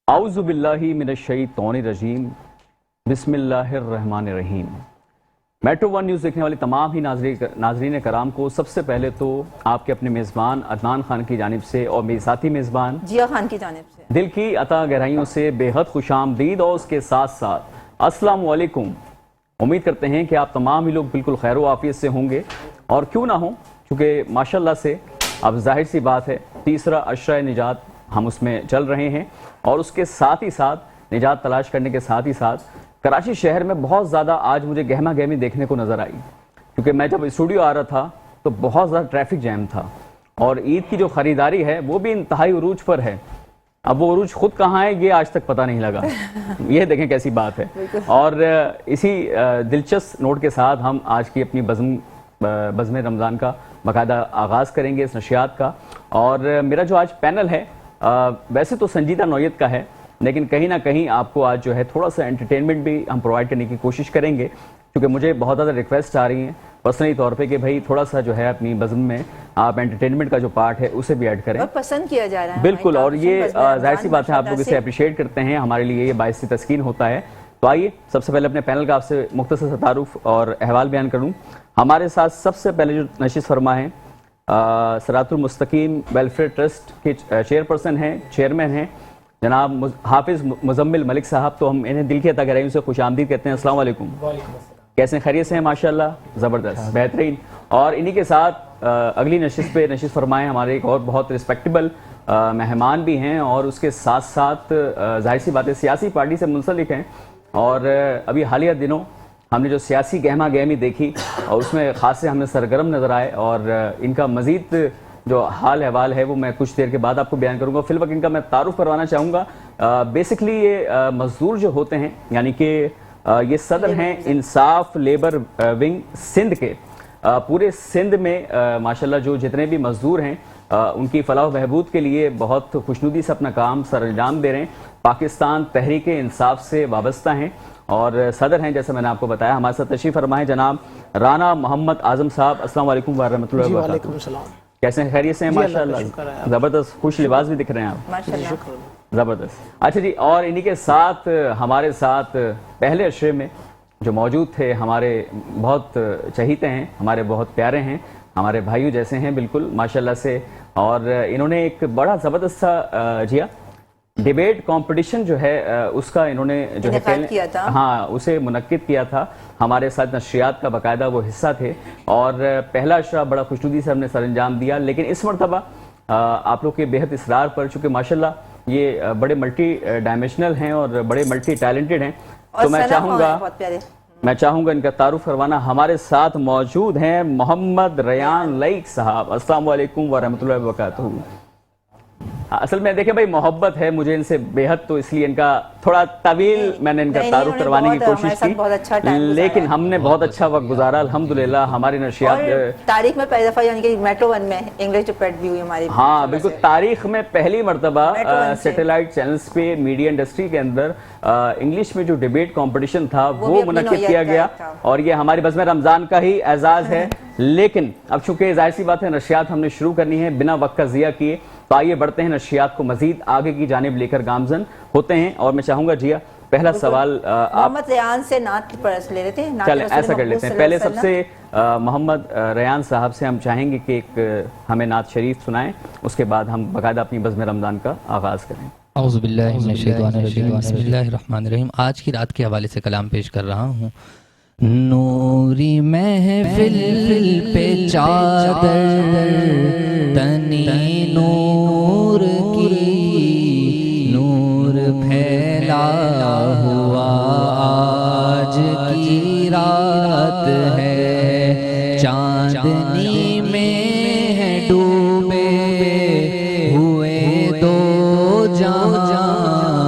आऊज़ु बिल्लाहि मिनश्शैतानिर्रजीम बिस्मिल्लाहिर्रहमानिर्रहीम। Metro one news देखने वाली तमाम ही नाजरीन कराम को सबसे पहले तो आपके अपने मेज़बान अदनान खान की जानिब से और मेरे साथी मेज़बान जिया खान की जानिब से दिल की अता गहराइयों से बेहद खुशामदीद और उसके साथ साथ अस्सलामु अलैकुम। उम्मीद करते हैं कि आप तमाम ही लोग बिल्कुल खैर व आफियत से होंगे, और क्यों ना हो, क्योंकि माशाल्लाह से अब जाहिर सी बात है तीसरा अशरा निजात हम उसमें चल रहे हैं, और उसके साथ ही साथ निजात तलाश करने के साथ ही साथ कराची शहर में बहुत ज़्यादा आज मुझे गहमा गहमी देखने को नज़र आई, क्योंकि मैं जब स्टूडियो आ रहा था तो बहुत ज़्यादा ट्रैफिक जैम था, और ईद की जो ख़रीदारी है वो भी इंतहाई उरूज पर है। अब वो उरूज खुद कहाँ है ये आज तक पता नहीं लगा। ये देखें कैसी बात है। और इसी दिलचस्प नोट के साथ हम आज की अपनी बज़्म रमज़ान का बाकायदा आगाज़ करेंगे इस नशियात का। और मेरा जो आज पैनल है वैसे तो संजीदा नौयत का है, लेकिन कहीं ना कहीं आपको आज जो है थोड़ा सा एंटरटेनमेंट भी हम प्रोवाइड करने की कोशिश करेंगे, क्योंकि मुझे बहुत ज़्यादा रिक्वेस्ट आ रही हैं पर्सनली तौर पे कि भाई थोड़ा सा जो है अपनी बज़्म में आप एंटरटेनमेंट का जो पार्ट है उसे भी ऐड करें। और पसंद किया जा रहा है बिल्कुल, और ये जाहिर सी बात है आप लोग इसे अप्रिशिएट करते हैं, हमारे लिए ये बाइस तस्कीन होता है। तो आइए सबसे पहले अपने पैनल का आपसे मुख्तसर सा तारुफ और अहवाल बयान करूँ। हमारे साथ सबसे पहले जो नशिश फरमा है सरातुल मुस्तकीम वेलफेयर ट्रस्ट के चेयरपर्सन हैं, चेयरमैन हैं जनाब हाफिज़ मुजम्मिल मलिक साहब। तो हम इन्हें दिल की अता गहराइयों से खुशामदीद कहते हैं। अस्सलाम वालेकुम। कैसे खैरियत से हैं? माशाल्लाह ज़बरदस्त, बेहतरीन। और इन्हीं के साथ अगली नशिश पे नशिश फरमाएँ हमारे एक और बहुत रिस्पेक्टेबल मेहमान भी हैं, और उसके साथ साथ जाहिर सी बात है सियासी पार्टी से मुंसलिक हैं, और अभी हालिया दिनों हमने जो सियासी गहमा गहमी देखी और उसमें ख़ास से हमें सरगर्म नज़र आए, और इनका मज़ीद जो हाल अहवाल है वो मैं कुछ देर के बाद आपको बयान करूँगा। फिलहाल इनका मैं तारुफ करवाना चाहूँगा। बेसिकली ये मज़दूर जो होते हैं, यानी कि ये सदर हैं इंसाफ लेबर विंग सिंध के। पूरे सिंध में माशाल्लाह जो जितने भी मज़दूर हैं उनकी फलाह बहबूद के लिए बहुत खुशनुदी से अपना काम सर अंजाम दे रहे हैं। पाकिस्तान तहरीक इंसाफ से वाबस्ता हैं, और सदर हैं जैसे मैंने आपको बताया। हमारे साथ तशरीफ़ फरमाए जनाब राना मोहम्मद आज़म साहब। अस्सलाम वालेकुम व रहमतुल्लाहि व बरकातहू। कैसे हैं? खैरियत से हैं? माशाल्लाह ज़बरदस्त, खुश लिबास भी दिख रहे हैं आप, माशाल्लाह ज़बरदस्त। अच्छा जी, और इन्हीं के साथ हमारे साथ पहले अशरे में जो मौजूद थे हमारे बहुत चहीते हैं, हमारे बहुत प्यारे हैं, हमारे भाइयों जैसे हैं बिल्कुल माशाल्लाह से, और इन्होंने एक बड़ा ज़बरदस्त सा जिया डिबेट कंपटीशन जो है उसका इन्होंने जो है किया था। हाँ, उसे मुनक्किद किया था। हमारे साथ नशियात का बाकायदा वो हिस्सा थे, और पहला अशरा बड़ा खुशनुदी से हमने सरअंजाम दिया। लेकिन इस मरतबा आप लोग के बेहद इसरार पर, चूँकि माशाल्लाह ये बड़े मल्टी डायमेंशनल हैं और बड़े मल्टी टैलेंटेड हैं, तो मैं चाहूँगा इनका तारुफ करवाना। हमारे साथ मौजूद हैं मोहम्मद रयान लईक साहब। अस्सलाम वालेकुम व रहमतुल्लाहि व बरकातहू। असल में देखें भाई मोहब्बत है मुझे इनसे बेहद, तो इसलिए इनका थोड़ा तवील मैंने इनका तारुफ करवाने की कोशिश की, लेकिन हमने बहुत अच्छा वक्त गुजारा अल्हम्दुलिल्लाह। हमारी नशियात तारीख में पहली दफा यानी कि मेट्रो वन में इंग्लिश डिबेट भी हुई हमारी। हाँ बिल्कुल, तारीख में पहली मरतबा सैटेलाइट चैनल्स पे मीडिया इंडस्ट्री के अंदर इंग्लिश में जो डिबेट कॉम्पिटिशन था वो मुनक्किद किया गया, और ये हमारी बज़्म रमज़ान का ही एजाज़ है। लेकिन अब चूंकि जाहिर सी बात है नशियात हमने शुरू करनी है बिना वक्त का ज़िया किए, तो आइए बढ़ते हैं नशियात को मजीद आगे की जानिब लेकर गामजन होते हैं। और मैं चाहूंगा जिया पहला सवाल मोहम्मद रयान से नात परस ले लेते हैं। चलें ऐसा कर लेते हैं। पहले सबसे मोहम्मद रयान साहब से हम चाहेंगे कि एक हमें नात शरीफ सुनाएं, उसके बाद हम बाकायदा अपनी बज़्म रमज़ान का आगाज़ करें। औज़ु बिल्लाहि मिनश शैतानिर रजीम, बिस्मिल्लाहिर रहमानिर रहीम। आज की रात के हवाले से कलाम पेश कर रहा हूँ। नूरी महफिल पे चादर तनी नूर की, नूर फैला हुआ आज की रात है, चांदनी में है डूबे हुए दो जहां,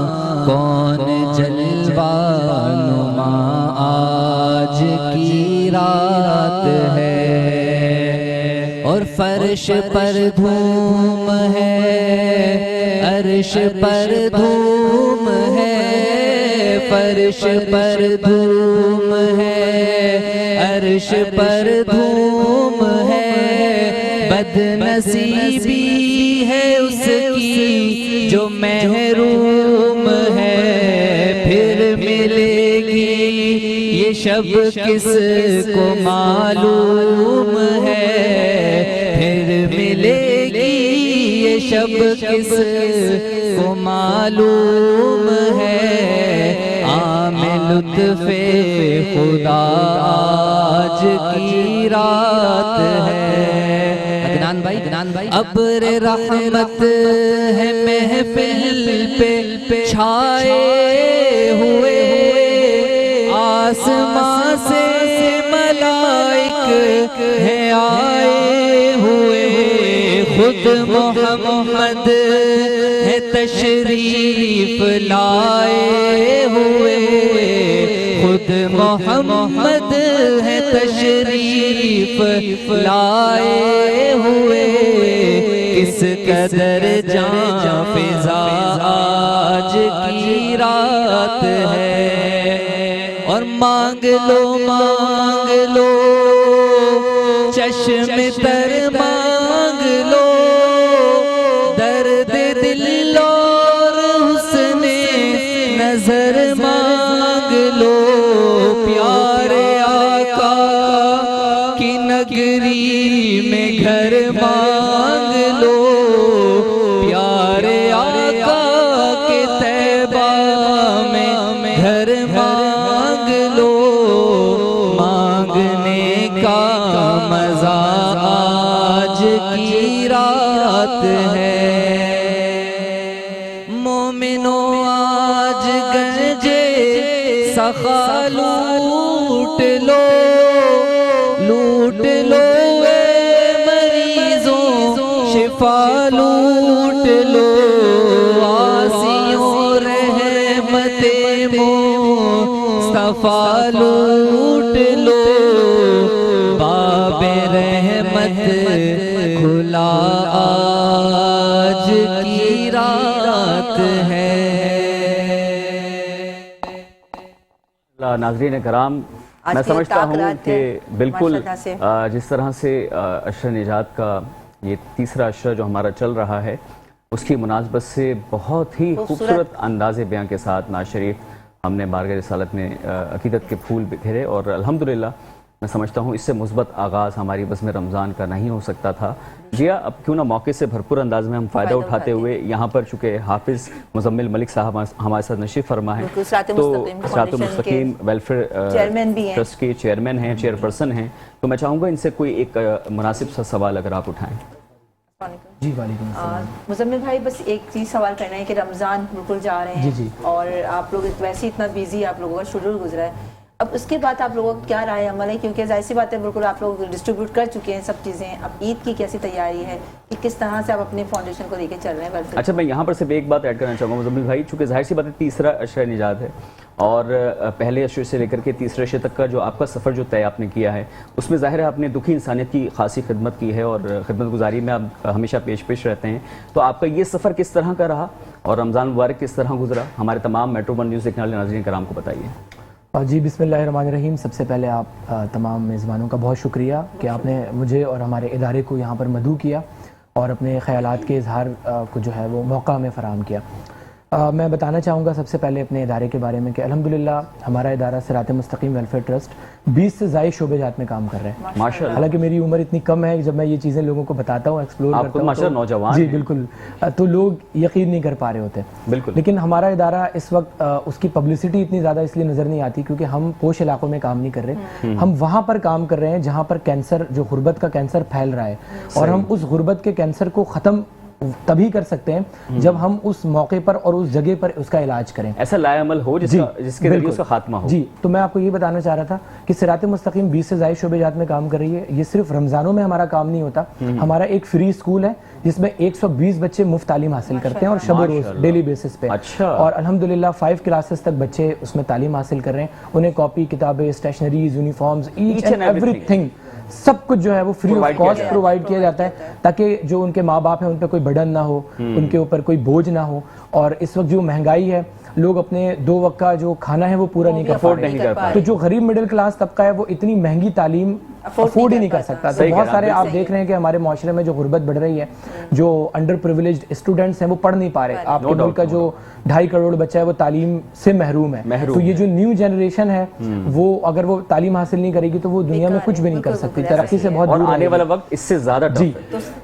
कौन जलवा नुमा आज की रात है, और फर्श पर धूम है, अर्श पर धूम है, फर्श पर धूम है, अर्श पर धूम है, बदनसीबी है उसकी जो महरूम شب کس کو معلوم ہے پھر ملے گی یہ شب کس کو معلوم ہے عام لطف خدا آج کی رات ہے عدنان بھائی ابر رحمت ہے محفل پہ چھائے ہوئے آسمان سے ملائک ہیں آئے ہوئے خود محمد ہے تشریف لائے ہوئے خود محمد ہے تشریف لائے ہوئے کس قدر جاں فضا آج کی رات ہے اور مانگ لو چشم تر مانگ لو درد دل اور حسن نظر مانگ لو پیارے آقا کی نگری میں گھر مانگ لو پیارے آقا کے طیبہ میں گھر مانگ لو مانگنے کا مزہ آج کی رات ہے مومنوں آج گنجے سخا لوٹ لو اے مریضوں شفا لوٹ لو آسیوں رحمت مصطفیٰ لوٹ لو باب رحمت کھلا آج کی رات ہے ناظرین کرام میں سمجھتا ہوں کہ بالکل جس طرح سے عشر نجات کا یہ تیسرا عشر جو ہمارا چل رہا ہے اس کی مناسبت سے بہت ہی خوبصورت انداز بیان کے ساتھ نعت شریف ہم نے بارگاہ رسالت میں عقیدت کے پھول بکھیرے اور الحمدللہ میں سمجھتا ہوں اس سے مثبت آغاز ہماری بزم رمضان کا نہیں ہو سکتا تھا جی اب کیوں نہ موقع سے بھرپور انداز میں ہم فائدہ اٹھاتے ہوئے یہاں پر چونکہ حافظ مزمل ملک صاحب ہمارے ساتھ نشریف فرما ہے تو صراط مستقیم ویلفیئر ٹرسٹ کے چیئرمین ہیں چیئر پرسن ہیں تو میں چاہوں گا ان سے کوئی ایک مناسب سا سوال اگر آپ اٹھائیں جی وعلیکم السلام مزمل بھائی بس ایک چیز سوال کرنا ہے کہ رمضان بالکل جا رہے ہیں اور آپ لوگ ویسے اتنا بیزی آپ لوگوں کا شیڈول گزرا ہے اب اس کے بعد آپ لوگوں کا کیا رائے عمل ہے کیونکہ ظاہر سی بات ہے بالکل آپ لوگ ڈسٹریبیوٹ کر چکے ہیں سب چیزیں اب عید کی کیسی تیاری ہے کہ کس طرح سے آپ اپنے فاؤنڈیشن کو لے کے چل رہے ہیں اچھا میں یہاں پر صرف ایک بات ایڈ کرنا چاہوں گا مزمل بھائی چونکہ ظاہر سی بات ہے تیسرا عشر نجات ہے اور پہلے عشر سے لے کر کے تیسرے عشر تک کا جو آپ کا سفر جو طے آپ نے کیا ہے اس میں ظاہر ہے آپ نے دکھی انسانیت کی خاصی خدمت کی ہے اور خدمت گزاری میں آپ ہمیشہ پیش رہتے ہیں تو آپ کا یہ سفر کس طرح کا رہا اور رمضان مبارک کس طرح گزرا ہمارے تمام میٹرو ون نیوز دیکھنے والے ناظرین کرام کو بتائیے جی بسم اللہ الرحمن الرحیم سب سے پہلے آپ تمام میزبانوں کا بہت شکریہ کہ آپ نے مجھے اور ہمارے ادارے کو یہاں پر مدعو کیا اور اپنے خیالات کے اظہار کو جو ہے وہ موقع ہمیں فراہم کیا میں بتانا چاہوں گا سب سے پہلے اپنے ادارے کے بارے میں کہ الحمدللہ ہمارا ادارہ صراط مستقیم ویلفیئر ٹرسٹ 20 سے زائد شعبے جات میں کام کر رہے ہیں ماشاءاللہ حالانکہ میری عمر اتنی کم ہے کہ جب میں یہ چیزیں لوگوں کو بتاتا ہوں ایکسپلور کرتا ہوں ماشاءاللہ نوجوان جی بالکل تو لوگ یقین نہیں کر پا رہے ہوتے بالکل لیکن ہمارا ادارہ اس وقت اس کی پبلسٹی اتنی زیادہ اس لیے نظر نہیں آتی کیونکہ ہم پوش علاقوں میں کام نہیں کر رہے ہم وہاں پر کام کر رہے ہیں جہاں پر کینسر جو غربت کا کینسر پھیل رہا ہے اور ہم اس غربت کے کینسر کو ختم تبھی کر سکتے ہیں جب ہم اس موقع پر اور اس جگہ پر اس کا علاج کریں ایسا لائے عمل ہو جس کے ذریعے اس کا خاتمہ ہو جی تو میں آپ کو یہ بتانا چاہ رہا تھا کہ صراط مستقیم 20 سے زائد شعبے جات میں کام کر رہی ہے یہ صرف رمضانوں میں ہمارا کام نہیں ہوتا ہمارا ایک فری اسکول ہے جس میں 120 بچے مفت تعلیم حاصل کرتے ہیں اور شب و روز ڈیلی بیسس پہ اور الحمدللہ 5 کلاسز تک بچے اس میں تعلیم حاصل کر رہے ہیں انہیں کاپی کتابیں stationeries uniforms each and every thing सब कुछ जो है वो फ्री ऑफ कॉस्ट प्रोवाइड किया जाता है, ताकि जो उनके माँ बाप हैं उन पर कोई बर्डन ना हो, उनके ऊपर कोई बोझ ना हो। और इस वक्त जो महंगाई है, लोग अपने 2 वक्त का जो खाना है वो पूरा नहीं कर पा रहे, तो जो गरीब मिडिल क्लास तबका है वो इतनी महंगी तालीम अफोर्ड ही नहीं कर सकता। तो बहुत सारे आप देख रहे हैं कि हमारे माशरे में जो गुर्बत बढ़ रही है, जो अंडर प्रिविलेज्ड स्टूडेंट्स हैं वो पढ़ नहीं पा रहे। आपके मुल्क का जो 2.5 करोड़ बच्चा है वो तालीम से महरूम है। तो ये जो न्यू जनरेशन है वो अगर वो तालीम हासिल नहीं करेगी तो वो दुनिया में कुछ भी नहीं कर सकती, तरक्की से बहुत दूर है। आने वाला वक्त इससे ज्यादा जी।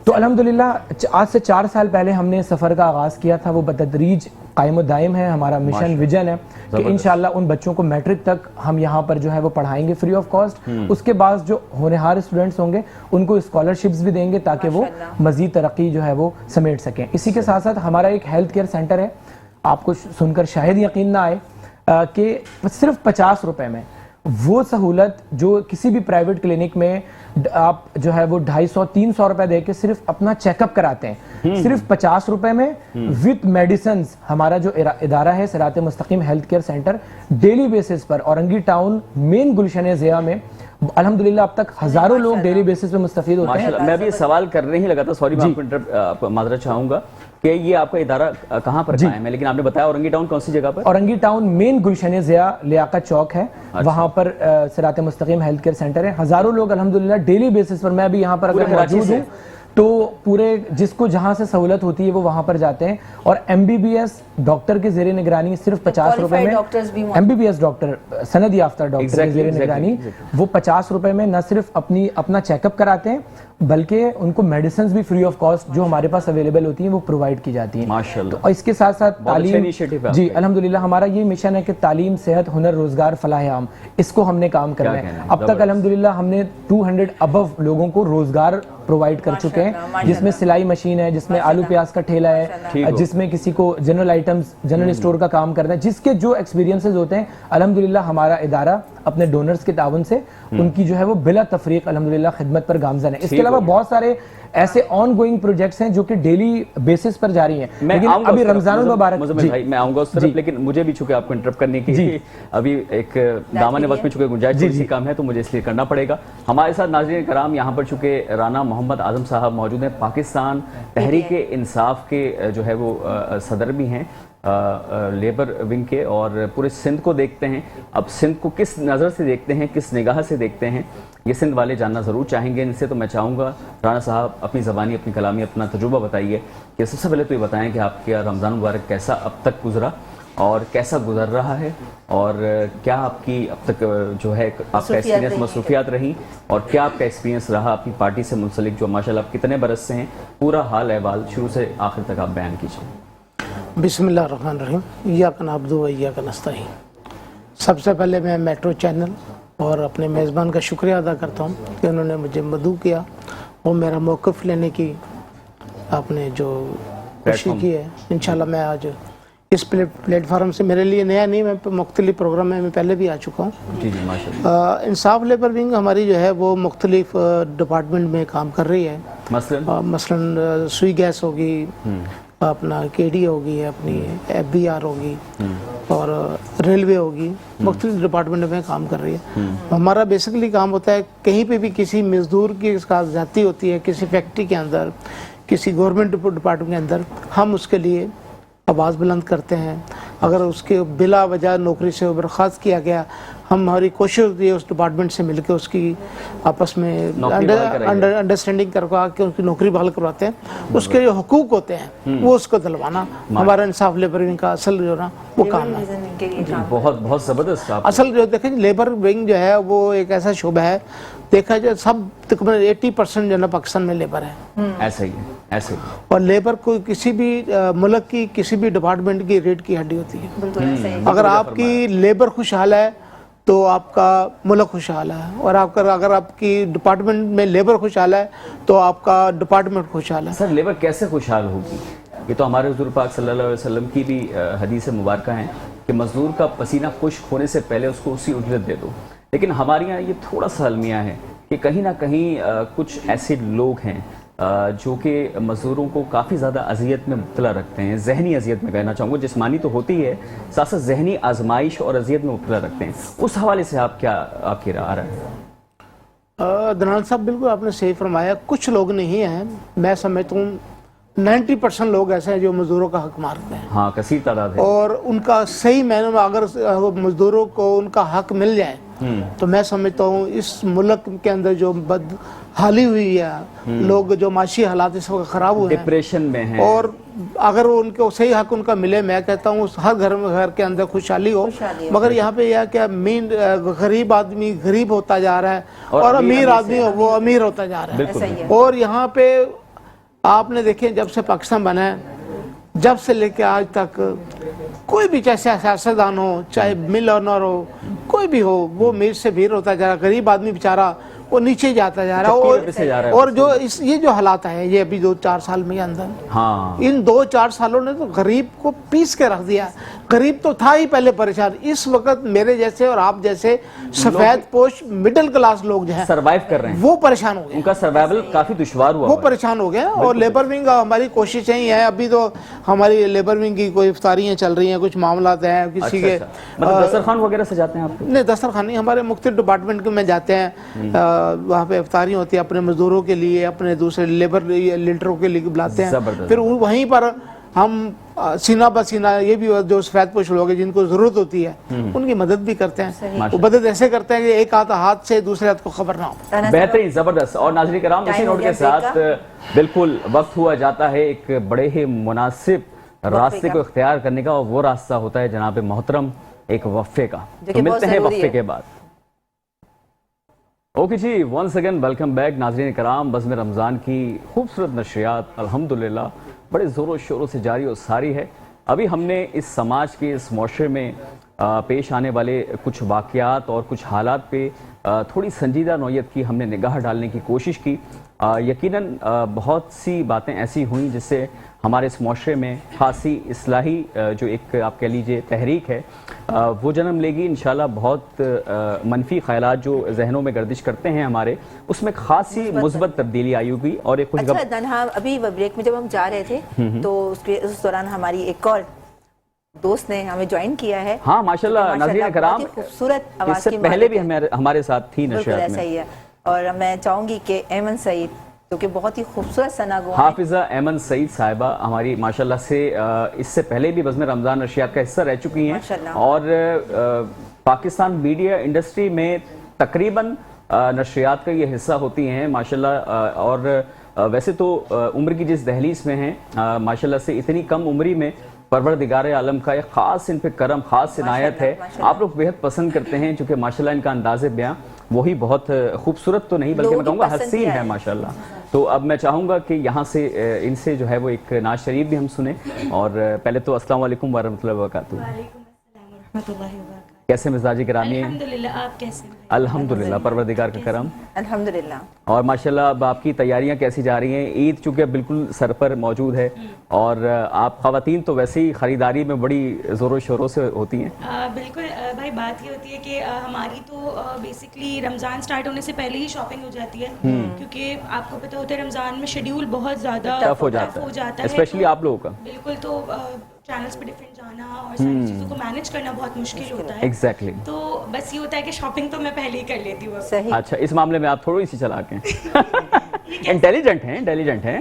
तो अल्हम्दुलिल्लाह आज से 4 साल पहले हमने सफर का आगाज किया था, वो बतदरीज कायम दायम है, हमारा मिशन विजन है कि इंशाल्लाह उन बच्चों को मैट्रिक तक हम यहाँ पर जो है वो पढ़ाएंगे फ्री ऑफ कॉस्ट। उसके बाद जो होनहार स्टूडेंट्स होंगे उनको स्कॉलरशिप्स भी देंगे ताकि वो मजीद तरक्की जो है वो समेट सकें। इसी के साथ साथ हमारा एक हेल्थ केयर सेंटर है, आपको सुनकर शायद यकीन ना आए कि सिर्फ 50 रुपए में वो सहूलत जो किसी भी प्राइवेट क्लिनिक में आप जो है वो 250-300 रुपए दे के सिर्फ अपना चेकअप कराते हैं, सिर्फ 50 रुपए में विद मेडिसिन। हमारा जो इदारा है Sirat Mustaqeem health care centre daily basis पर औरंगी टाउन मेन गुलशन ज़िया में अल्हम्दुलिल्लाह अब तक हजारों लोग डेली बेसिस पे मुस्तफीद होते हैं। मैं भी सवाल करने ही लगा था, सॉरी मैं आपको माजरत चाहूंगा कि ये आपका इदारा कहाँ पर कायम है, लेकिन आपने बताया औरंगी टाउन कौन सी जगह पर? औरंगी टाउन मेन गुलशन ज़िया लियाकत चौक है, वहाँ पर सिरात मुस्तकीम हेल्थ केयर सेंटर है। हजारों लोग अल्हम्दुलिल्लाह डेली बेसिस पर, मैं भी यहाँ पर अगर मौजूद हूँ तो पूरे जिसको जहां से सहूलत होती है वो वहां पर जाते हैं। और MBBS डॉक्टर के जेरे निगरानी सिर्फ 50 रुपए में, MBBS डॉक्टर सनद याफ्ता डॉक्टर के जेरे निगरानी वो 50 रुपए में न सिर्फ अपना चेकअप कराते हैं बल्कि उनको मेडिसिन भी फ्री ऑफ कॉस्ट जो हमारे पास अवेलेबल होती हैं वो प्रोवाइड की जाती हैं माशाअल्लाह। और इसके साथ साथ तालीम, जी अल्हम्दुलिल्लाह हमारा ये मिशन है कि तालीम, सेहत, हुनर, रोजगार, फलाह आम, इसको हमने काम करना है। अब तक अल्हम्दुलिल्लाह हमने 200 अबव लोगों को रोजगार प्रोवाइड कर चुके हैं, जिसमें सिलाई मशीन है, जिसमें आलू प्याज का ठेला है, जिसमें किसी को जनरल आइटम्स जनरल स्टोर का काम करना है, जिसके जो एक्सपीरियंसेस होते हैं अल्हम्दुलिल्लाह हमारा इदारा अपने डोनर्स के ताउन से उनकी जो है वो बिला तफरीक अल्हम्दुलिल्लाह खिदमत पर गामजन है। इसके अलावा बहुत सारे ऐसे ऑन गोइंग प्रोजेक्ट्स हैं जो कि डेली बेसिस पर जारी हैं। लेकिन अभी रमजानुल मुबारक भाई मैं आऊंगा उस तरफ, लेकिन मुझे भी चूंकि आपको इंटरप्ट करने की अभी एक दामन वक्त में चूंकि गुंजाइश जी काम है तो मुझे इसलिए करना पड़ेगा। हमारे साथ नाज़रीन कराम यहाँ पर चूंकि राना मोहम्मद आजम साहब मौजूद हैं, पाकिस्तान तहरीक इंसाफ के जो है वो सदर भी हैं लेबर विंग के, और पूरे सिंध को देखते हैं। अब सिंध को किस नज़र से देखते हैं, किस निगाह से देखते हैं, ये सिंध वाले जानना ज़रूर चाहेंगे इनसे। तो मैं चाहूँगा राना साहब अपनी ज़बानी, अपनी कलामी, अपना तजुर्बा बताइए कि सबसे पहले तो ये बताएं कि आपका रमज़ान मुबारक कैसा अब तक गुजरा और कैसा गुजर रहा है, और क्या आपकी अब तक जो है आपका एक्सपीरियंस, मसरूफियात रही, और क्या आपका एक्सपीरियंस रहा अपनी पार्टी से मुंसलिक जो माशाल्लाह आप कितने बरस से हैं, पूरा हाल अहवाल शुरू से आखिर तक आप बयान कीजिए। बिस्मिल्लाहिर्रहमानिर्रहीम, इय्याका नअब्दु व इय्याका नस्तईन। सबसे पहले मैं मेट्रो चैनल और अपने मेज़बान का शुक्रिया अदा करता हूँ कि उन्होंने मुझे मदऊ किया और मेरा मौक़िफ़ लेने की आपने जो कोशिश की है। इंशाल्लाह मैं आज इस प्लेटफार्म से, मेरे लिए नया नहीं, मैं मुख्तलिफ प्रोग्राम में मैं पहले भी आ चुका हूँ। जी जी माशाल्लाह। इंसाफ लेबर विंग हमारी जो है वो मुख्तलिफ डिपार्टमेंट में काम कर रही है। मसलन सुई गैस होगी, अपना KD होगी, अपनी FBR होगी और रेलवे होगी, मुख्तलिफ डिपार्टमेंट में काम कर रही है। हमारा बेसिकली काम होता है कहीं पे भी किसी मजदूर की साथ ज्यादती होती है, किसी फैक्ट्री के अंदर, किसी गवर्नमेंट डिपार्टमेंट के अंदर, हम उसके लिए आवाज़ बुलंद करते हैं। अगर उसके बिला वजह नौकरी से बर्खास्त किया गया, हमारी कोशिश होती है उस डिपार्टमेंट से मिलकर उसकी आपस में अंडरस्टैंडिंग करवा के उसकी नौकरी बहाल करवाते हैं। उसके जो हुकूक होते हैं वो उसको दिलवाना हमारा इंसाफ लेबर विंग का असल जो ना वो काम है। बहुत बहुत ज़बरदस्त। असल जो देखें लेबर विंग जो है वो एक ऐसा शोबा है, देखा जाए सब तकरीबन 80% जो है पाकिस्तान में लेबर है। ऐसे ही है, ऐसे ही। और लेबर को किसी भी मुल्क की किसी भी डिपार्टमेंट की रीढ़ की हड्डी होती है। अगर आपकी लेबर खुशहाल है तो आपका मुल्क खुशहाल है, और अगर आपकी डिपार्टमेंट में लेबर खुशहाल है तो आपका डिपार्टमेंट खुशहाल है। सर लेबर कैसे खुशहाल होगी? ये तो हमारे हुज़ूर पाक सल्लल्लाहु अलैहि वसल्लम की भी हदीस मुबारक हैं कि मजदूर का पसीना खुश्क होने से पहले उसको उसी उजरत दे दो। लेकिन हमारे यहाँ ये थोड़ा सा अलमिया है कि कहीं ना कहीं कुछ ऐसे लोग हैं जो कि मजदूरों को काफ़ी ज़्यादा अजियत में मुब्तला रखते हैं, जहनी अजियत में कहना चाहूँगा, जिस्मानी तो होती है, साथ साथ जहनी आजमाइश और अजियत में मुब्तला रखते हैं। उस हवाले से आप क्या आपकी राय है? दनान साहब बिल्कुल आपने सही फरमाया, कुछ लोग नहीं हैं, मैं समझता हूँ 90% लोग ऐसे हैं जो मजदूरों का हक मारते हैं। हाँ, कसीर तादाद है। और उनका सही मायने में अगर मजदूरों को उनका हक मिल जाए तो मैं समझता हूँ इस मुल्क के अंदर जो बदहाली हुई है, लोग जो माशी हालात इस वक्त खराब हुए हैं, डिप्रेशन में हैं, और अगर उनको सही हक उनका मिले, मैं कहता हूँ हर घर के अंदर खुशहाली हो। मगर यहाँ पे यह क्या मेन गरीब आदमी गरीब होता जा रहा है और अमीर आदमी वो अमीर होता जा रहा है। और यहाँ पे आपने देखे जब से पाकिस्तान बना है, जब से लेके आज तक कोई भी चाहे सियासतदान हो, चाहे मिलनर हो, कोई भी हो, वो अमीर से अमीर होता जा रहा है, गरीब आदमी बेचारा वो नीचे जाता जा रहा है। और जो ये जो हालात है ये अभी 2-4 साल में अंदर, हाँ, इन 2-4 सालों ने तो गरीब को पीस के रख दिया। गरीब तो था ही पहले परेशान, इस वक्त मेरे जैसे और आप जैसे सफेद पोश मिडिल क्लास लोग जो हैं सरवाइव कर रहे हैं, वो परेशान हो गए, उनका सर्वाइवल काफी दुश्वार हुआ, वो परेशान हो गए। और लेबर विंग हमारी कोशिश यही है, अभी तो हमारी लेबर विंग की कोई इफ्तारियां चल रही हैं, कुछ मामला हैं किसी के, मतलब दस्तरखान वगैरह सजाते हैं आप? नहीं, दस्तरखान नहीं, हमारे मुख्तलिफ डिपार्टमेंट में जाते हैं, वहाँ पे इफ्तारी होती है अपने मजदूरों के लिए, अपने दूसरे लेबर लीडरों के लिए बुलाते हैं, फिर वहीं पर हम सीना बसीना ये भी जो सफेद पोश लोग हैं जिनको जरूरत होती है उनकी मदद भी करते हैं। वो मदद ऐसे करते हैं कि एक हाथ से दूसरे हाथ को खबर ना हो। बेहतरीन, जबरदस्त। और नाज़रीन कराम, इसी नोट के साथ बिल्कुल वक्त हुआ जाता है एक बड़े ही मुनासिब रास्ते को इख्तियार करने का, और वो रास्ता होता है जनाब मोहतरम एक वफ़े का। तो मिलते हैं वफ़े के बाद। ओके जी, वंस अगेन वेलकम बैक नाज़रीन कराम। बज़्म रमज़ान की खूबसूरत नशरियात अल्हम्दुलिल्लाह बड़े ज़ोरों शोरों से जारी और सारी है। अभी हमने इस समाज के, इस मुआशरे में पेश आने वाले कुछ वाक़यात और कुछ हालात पे थोड़ी संजीदा नौयत की हमने निगाह डालने की कोशिश की। यकीनन बहुत सी बातें ऐसी हुई जिससे हमारे इस मुआशरे में खासी इस्लाही जो एक आप कह लीजिए तहरीक है वो जन्म लेगी इंशाल्लाह। बहुत मनफी ख़यालात जो जहनों में गर्दिश करते हैं हमारे, उसमें खासी मुस्बत तब्दीली आई होगी। और एक कुछ अभी ब्रेक में जब हम जा रहे थे तो उस दौरान हमारी एक और दोस्त ने हमें ज्वाइन किया है। हाँ माशाल्लाह, नाज़रीन कराम, खूबसूरत आवाज़ इससे पहले भी हमारे साथ थी नशरियात में। सही है। और मैं चाहूँगी कि ऐमन सईद जो कि बहुत ही खूबसूरत सनागो हाफिज़ा ऐमन सईद साहिबा हमारी माशाल्लाह से इससे पहले भी बज़्म रमज़ान नशरियात का हिस्सा रह चुकी हैं, और पाकिस्तान मीडिया इंडस्ट्री में तकरीबन नशरियात का ये हिस्सा होती हैं माशाल्लाह। और वैसे तो उम्र की जिस दहलीज में हैं माशाल्लाह से, इतनी कम उम्री में परवरदिगार आलम का एक ख़ास इन पे करम, ख़ास इनायत है। आप लोग बेहद पसंद करते हैं चूँकि माशाल्लाह इनका अंदाज़े बयां वही बहुत खूबसूरत तो नहीं बल्कि मैं कहूँगा हसीन है माशाल्लाह। तो अब मैं चाहूँगा कि यहाँ से इनसे जो है वो एक नाज शरीफ भी हम सुने। और पहले तो अस्सलाम वालेकुम वरहमतुल्लाहि वबरकातुहू। कैसे मिजाजी गिरामी हैं? अल्हम्दुलिल्लाह, आप कैसे हैं? अल्हम्दुलिल्लाह, परवरदिगार का करम अल्हम्दुलिल्लाह। और माशाल्लाह अब आपकी तैयारियां कैसी जा रही हैं? ईद चूँकि अब बिल्कुल सर पर मौजूद है, और आप ख़वातीन तो वैसे ही ख़रीदारी में बड़ी ज़ोरों शोरों से होती हैं। बिल्कुल भाई, बात ये होती है कि हमारी तो बेसिकली रमज़ान स्टार्ट होने से पहले ही शॉपिंग हो जाती है, क्योंकि आपको पता होता है रमज़ान में शेड्यूल बहुत ज़्यादा टफ हो जाता है, स्पेशली आप लोगों का। बिल्कुल, तो चैनल्स पे डिफरेंट जाना और सारी चीज़ों को मैनेज करना बहुत मुश्किल होता है। एग्जैक्टली। तो बस ये होता है कि शॉपिंग तो मैं पहले ही कर लेती हूँ। अच्छा, इस मामले में आप थोड़ी सी चालाक हैं। इंटेलिजेंट हैं,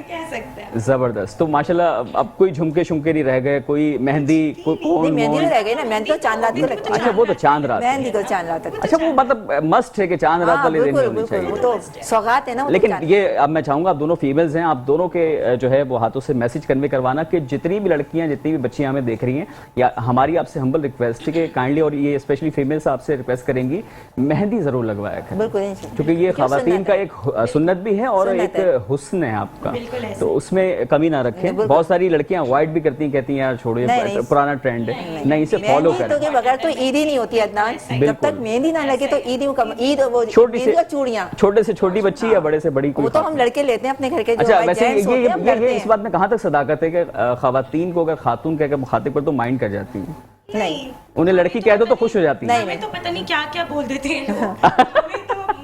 कह सकते हैं। जबरदस्त। तो माशाल्लाह अब कोई झुमके शुमके नहीं रह गए, कोई मेहंदी, मेहंदी रह गई ना, मेहंदी तो चांद रात को लगती है। अच्छा, वो तो चांद रात, मेहंदी तो चांद रात तक। अच्छा, वो मतलब मस्ट है कि चांद रात वाले दिन होनी चाहिए, वो तो सौगात है ना। लेकिन ये अब मैं चाहूंगा आप दोनों फीमेल्स हैं, आप दोनों के जो है वो हाथों से मैसेज कन्वे करवाना कि जितनी भी लड़कियां, जितनी भी बच्चियां हमें देख रही हैं, या हमारी आपसे हम्बल रिक्वेस्ट है कि काइंडली, और ये स्पेशली फीमेल्स आपसे रिक्वेस्ट करेंगी, मेहंदी जरूर लगवाया करें, क्योंकि ये खवातीन का एक सुन्नत भी है और एक हुस्न है आपका, तो उसमें कमी ना रखें। बहुत सारी लड़कियां अवॉइड भी करती हैं, कहती हैं यार छोड़ो ये पुराना ट्रेंड है, नहीं इसे फॉलो करें। तो बगैर तो ईद ही नहीं होती अदनान, जब तक मेहंदी ना लगे तो ईद वो छोटी से चूड़ियां, छोटे से छोटी बच्ची या बड़े से बड़ी, वो तो हम लड़के लेते हैं अपने घर के। अच्छा, वैसे ये इस बात में कहाँ तक सदाकत है कि खवातीन को अगर खातून कहकर मुखातिब पर तो माइंड कर जाती है? नहीं, उन्हें लड़की कह दो तो खुश हो जाती है। नहीं, तो पता नहीं क्या क्या बोल देते हैं तो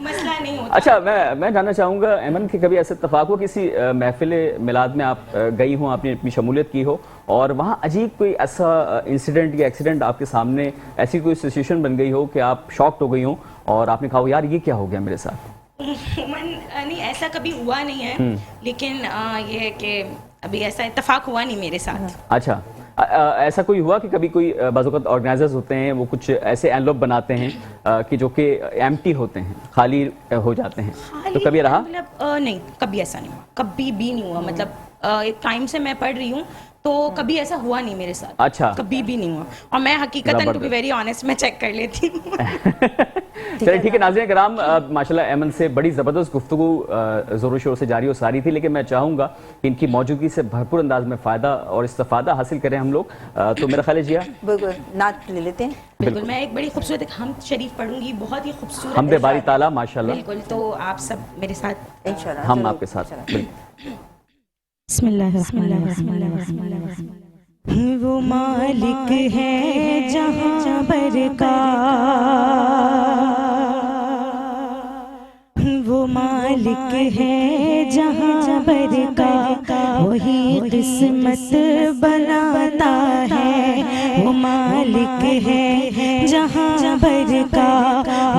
मसला नहीं होता। अच्छा, मैं जानना चाहूँगा ऐमन कि कभी ऐसा इत्तेफाक हो किसी महफिल मिलाद में आप गई हो, आपने अपनी शमूलियत की हो, और वहाँ अजीब कोई ऐसा इंसिडेंट या एक्सीडेंट आपके सामने, ऐसी कोई सिचुएशन बन गई हो कि आप शॉक्ड हो गई हो और आपने कहा यार ये क्या हो गया मेरे साथ? نہیں ایسا کبھی ہوا نہیں ہے، لیکن یہ ہے کہ ابھی ایسا اتفاق ہوا نہیں میرے ساتھ. اچھا ایسا کوئی ہوا کہ کبھی کوئی بعض اوقات آرگنائزرز ہوتے ہیں وہ کچھ ایسے اینلوپ بناتے ہیں کہ جو کہ ایمٹی ہوتے ہیں، خالی ہو جاتے ہیں، تو کبھی رہا؟ مطلب نہیں، کبھی ایسا نہیں ہوا، کبھی بھی نہیں ہوا. مطلب ایک ٹائم سے میں پڑھ رہی ہوں تو کبھی ایسا ہوا نہیں میرے ساتھ. اچھا کبھی بھی نہیں ہوا. اور میں حقیقتاً ٹو بی ویری آنیسٹ میں چیک کر لیتی ہوں. چلے ٹھیک ہے ناظرین کرام، ماشاءاللہ ایمن سے بڑی زبردست گفتگو زور و شور سے جاری و ساری تھی، لیکن میں چاہوں گا کہ ان کی موجودگی سے بھرپور انداز میں فائدہ اور استفادہ حاصل کریں ہم لوگ. تو میرا خیال ہے جیا بالکل نعت لے لیتے ہیں. بالکل میں ایک بڑی خوبصورت حمد شریف پڑھوں گی، بہت ہی خوبصورت. حمد باری تعالیٰ ماشاءاللہ. بالکل تو آپ سب میرے ساتھ انشاءاللہ ہم آپ کے ساتھ. بسم اللہ الرحمن الرحیم. وہ مالک ہے جہاں برکا، وہ مالک ہے جہاں برکا، وہی قسمت بناتا ہے. وہ مالک ہے جہاں برکا،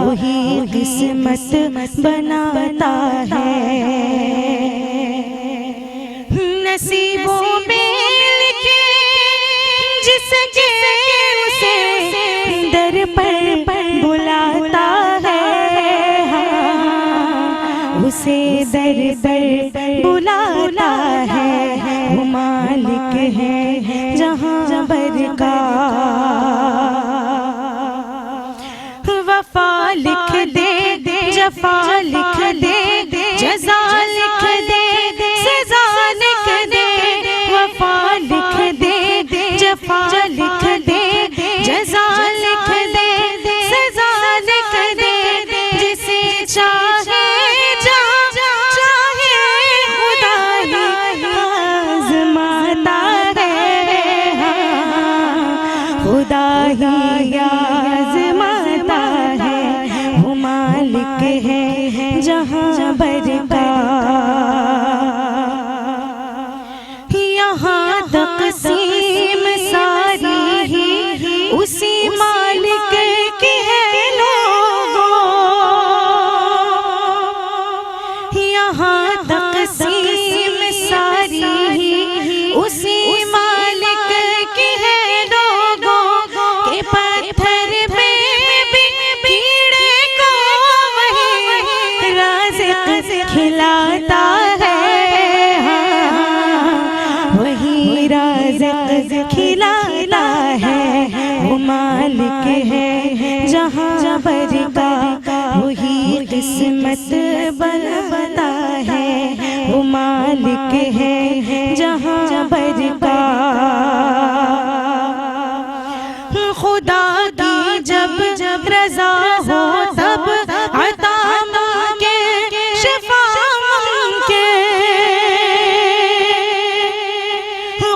وہی قسمت بناتا ہے. نصیبوں میں لکھے جس کے اسے در پر بلاتا ہے، اسے در در بلاتا ہے. وہ مالک ہے جہاں برکا، وفا لکھ دے جفا لکھ دے جزا لکھ دے سزا لکھ دے. وفا لکھ دے جفا لکھ دے جزا لکھ دے سزا لکھ دے. جسے چاہے جہاں چاہے خدا ہی آزماتا ہے، خدا ہی آزماتا ہے. وہ مالک ہے جہاں برکا، یہاں تقسیم ساری ہی اسی مالک کی ہے لوگوں. یہاں تقسیم ساری ہی اسی مالک کی ہے لوگوں. کہ پتھر پہ بھی کیڑے کو وہی رازق کھلاتا ہے، وہی رازق کھلاتا ہے. وہ مالک ہے جہاں برکا، وہی قسمت بناتا ہے. وہ مالک ہے جہاں برکا. خدا کی جب رضا ہو تب عطا مانگے شفا مانگے.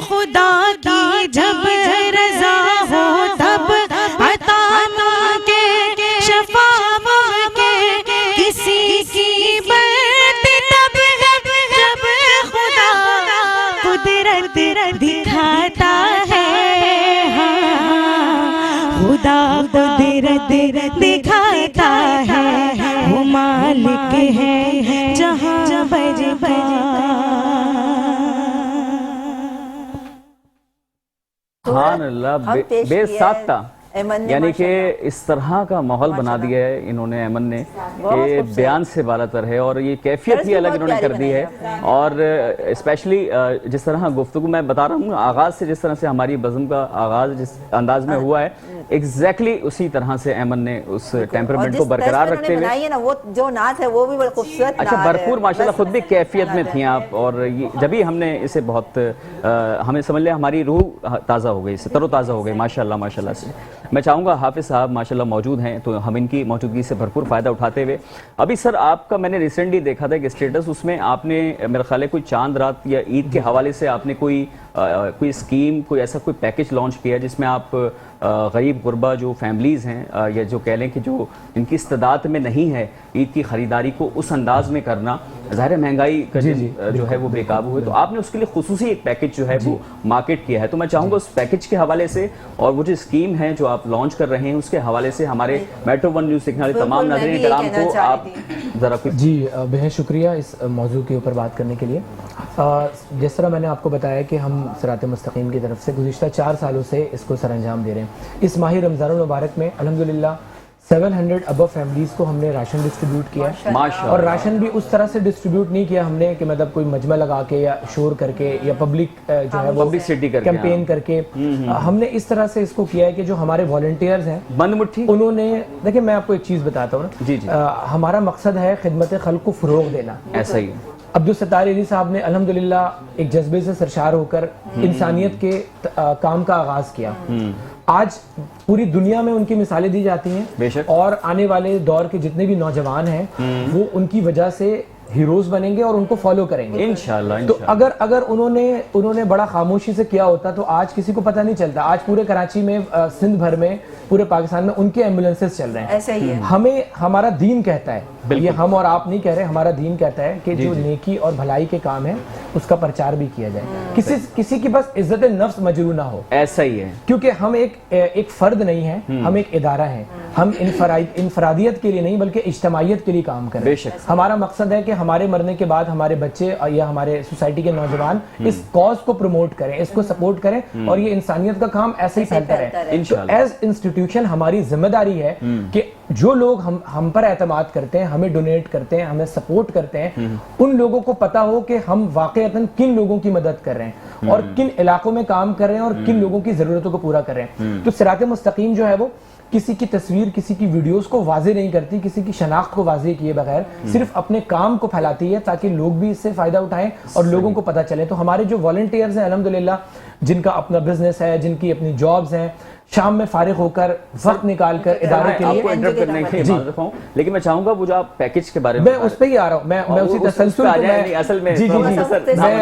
خدا کی جب رضا ہو تب عطا مانگے شفا مانگے. کسی کی بات تب ہے جب خدا قدرت دکھاتا ہے، خدا قدرت دکھاتا ہے. وہ مالک ہے جہاں برکا. سبحان اللہ، بے ساختہ. یعنی کہ اس طرح کا ماحول بنا دیا ہے انہوں نے ایمن نے کہ بیان سے بالا تر ہے، اور یہ کیفیت ہی الگ انہوں نے کر دی ہے. اور اسپیشلی جس طرح گفتگو میں بتا رہا ہوں، آغاز سے جس طرح سے ہماری بزم کا آغاز جس انداز میں ہوا ہے، ایگزیکٹلی اسی طرح سے ایمن نے اس ٹیمپرمنٹ کو برقرار رکھتے ہوئے. وہ جو نعت ہے وہ بھی بڑا خوبصورت. اچھا بھرپور ماشاءاللہ، خود بھی کیفیت میں تھیں آپ، اور جبھی ہم نے اسے بہت ہمیں سمجھ لیا ہماری روح تازہ ہو گئی، تر و تازہ ہو گئی ماشاءاللہ ماشاءاللہ سے. میں چاہوں گا حافظ صاحب ماشاءاللہ موجود ہیں تو ہم ان کی موجودگی سے بھرپور فائدہ اٹھاتے ہوئے. ابھی سر آپ کا میں نے ریسنٹلی دیکھا تھا کہ اسٹیٹس، اس میں آپ نے میرا خیال ہے کوئی چاند رات یا عید کے حوالے سے آپ نے کوئی اسکیم، کوئی ایسا کوئی پیکج لانچ کیا جس میں آپ غریب غربا جو فیملیز ہیں یا جو کہہ لیں کہ جو ان کی استطاعت میں نہیں ہے عید کی خریداری کو اس انداز میں کرنا، ظاہر مہنگائی کا جو ہے وہ بے قابو ہے، تو آپ نے اس کے لیے خصوصی ایک پیکج جو ہے وہ مارکیٹ کیا ہے. تو میں چاہوں گا اس پیکج کے حوالے سے اور وہ جو اسکیم ہے جو آپ لانچ کر رہے ہیں اس کے حوالے سے ہمارے میٹرو ون نیوز دیکھنے والے تمام ناظرین کرام کو آپ ذرا کچھ. جی بہت شکریہ اس موضوع کے اوپر بات کرنے کے لیے. جس طرح میں نے آپ کو بتایا کہ ہم صراط مستقیم کی طرف سے گزشتہ 4 سالوں سے اس کو سر انجام دے رہے ہیں. اس ماہ رمضان المبارک میں الحمدللہ 700 ابو فیملیز کو ہم نے راشن ڈسٹریبیوٹ کیا ہے, اور راشن بھی اس طرح سے ڈسٹریبیوٹ نہیں کیا ہم نے کہ مطلب کوئی مجمع لگا کے یا شور کر کے یا پبلک جو ہے وہ کیمپین کر کے. ہم نے اس طرح سے اس کو کیا ہے کہ جو ہمارے والنٹیئرز ہیں بند مٹھی, انہوں نے دیکھیں میں آپ کو ایک چیز بتاتا ہوں نا, ہمارا مقصد ہے خدمت خلق کو فروغ دینا. ایسا ہی عبدالستار علی صاحب نے الحمدللہ ایک جذبے سے سرشار ہو کر انسانیت کے کام کا آغاز کیا. آج پوری دنیا میں ان کی مثالیں دی جاتی ہیں, اور آنے والے دور کے جتنے بھی نوجوان ہیں وہ ان کی وجہ سے ہیروز بنیں گے اور ان کو فالو کریں گے انشاءاللہ. تو اگر انہوں نے بڑا خاموشی سے کیا ہوتا تو آج کسی کو پتہ نہیں چلتا. آج پورے کراچی میں, سندھ بھر میں, پورے پاکستان میں ان کے ایمبولینسز چل رہے ہیں. ایسا ہی ہے. ہمیں ہمارا دین کہتا ہے, یہ ہم اور آپ نہیں کہہ رہے, ہمارا دین کہتا ہے کہ جو نیکی اور بھلائی کے کام ہیں اس کا پرچار بھی کیا جائے. کسی کی بس عزت نفس مجروح نہ ہو. ایسا ہی ہے, کیونکہ ہم ایک فرد نہیں ہیں, ہم ایک ادارہ ہیں. ہم انفرادیت کے لیے نہیں بلکہ اجتماعیت کے لیے کام کر رہے ہیں. ہمارا مقصد ہے کہ ہمارے مرنے کے بعد ہمارے بچے یا ہمارے سوسائٹی کے نوجوان اس کاز کو پروموٹ کریں, اس کو سپورٹ کریں, اور یہ انسانیت کا کام ایسے ہی پھیلتا رہے. ایز انسٹیٹیوشن ہماری ذمہ داری ہے کہ جو لوگ ہم پر اعتماد کرتے ہیں, ہمیں ڈونیٹ کرتے ہیں, ہمیں سپورٹ کرتے ہیں, ان لوگوں کو پتا ہو کہ ہم واقعتاً کن لوگوں کی مدد کر رہے ہیں اور کن علاقوں میں کام کر رہے ہیں اور کن لوگوں کی ضرورتوں کو پورا کر رہے ہیں. تو صراط مستقیم جو ہے وہ کسی کی تصویر, کسی کی ویڈیوز کو واضح نہیں کرتی, کسی کی شناخت کو واضح کیے بغیر صرف اپنے کام کو پھیلاتی ہے تاکہ لوگ بھی اس سے فائدہ اٹھائیں اور لوگوں کو پتہ چلے. تو ہمارے جو والنٹیئرز ہیں الحمدللہ, جن کا اپنا بزنس ہے, جن کی اپنی جابز ہیں, شام میں فارغ ہو کر وقت نکال کر ادارے کے لیے. آپ کو انٹرپٹ کرنے کے لیے معذرت ہوں, لیکن میں چاہوں گا وہ جو آپ پیکج کے بارے میں, میں اس پہ ہی آ رہا ہوں, میں اسی تسلسل